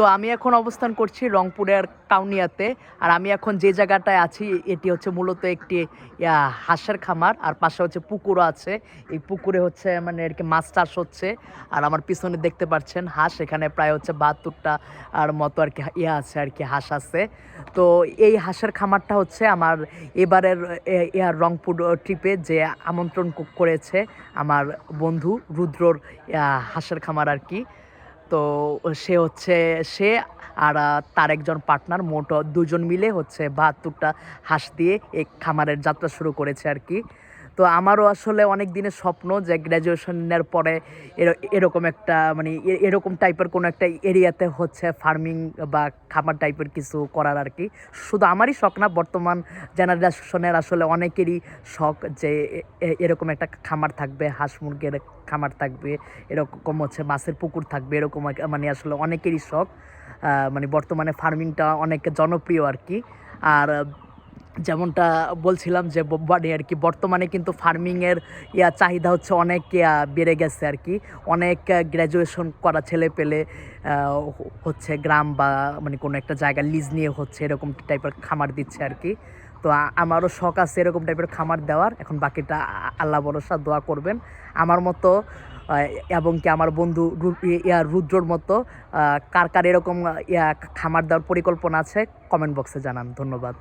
তো আমি এখন অবস্থান করছি রংপুরের কাউনিয়াতে। আর আমি এখন যে জায়গাটায় আছি এটি হচ্ছে মূলত একটি হাঁসের খামার, আর পাশে হচ্ছে পুকুরও আছে। এই পুকুরে হচ্ছে মানে আর কি মাছ চাষ হচ্ছে। আর আমার পিছনে দেখতে পাচ্ছেন হাঁস, এখানে প্রায় হচ্ছে ৭২টা আর মতো আর কি আছে আর কি হাঁস আছে। তো এই হাঁসের খামারটা হচ্ছে আমার এবারের রংপুর ট্রিপে যে আমন্ত্রণ করেছে আমার বন্ধু রুদ্রর হাঁসের খামার আর কি। তো সে হচ্ছে সে আর তার একজন পার্টনার, মোট দুজন মিলে হচ্ছে ৭২টা হাঁস দিয়ে এই খামারের যাত্রা শুরু করেছে আর কি। তো আমারও আসলে অনেক দিনের স্বপ্ন যে গ্র্যাজুয়েশনের পরে এরকম একটা মানে এরকম টাইপের কোনো একটা এরিয়াতে হচ্ছে ফার্মিং বা খামার টাইপের কিছু করার আর কি। শুধু আমারই শখ না, বর্তমান জেনারেশনের আসলে অনেকেরই শখ যে এরকম একটা খামার থাকবে, হাঁস মুরগির খামার থাকবে, এরকম হচ্ছে মাছের পুকুর থাকবে, এরকম মানে আসলে অনেকেরই শখ। মানে বর্তমানে ফার্মিংটা অনেক জনপ্রিয় আর কি। আর যেমনটা বলছিলাম যে মানে আর কি বর্তমানে কিন্তু ফার্মিংয়ের চাহিদা হচ্ছে অনেক বেড়ে গেছে আর কি। অনেক গ্র্যাজুয়েশন করা ছেলে পেলে হচ্ছে গ্রাম বা মানে কোনো একটা জায়গা লিজ নিয়ে হচ্ছে এরকম টাইপের খামার দিচ্ছে আর কি। তো আমারও শখ আছে এরকম টাইপের খামার দেওয়ার। এখন বাকিটা আল্লাহ ভরসা, দোয়া করবেন আমার মতো এবং কি আমার বন্ধু রুদ্রর মতো কার কার এরকম খামার দেওয়ার পরিকল্পনা আছে কমেন্ট বক্সে জানান। ধন্যবাদ।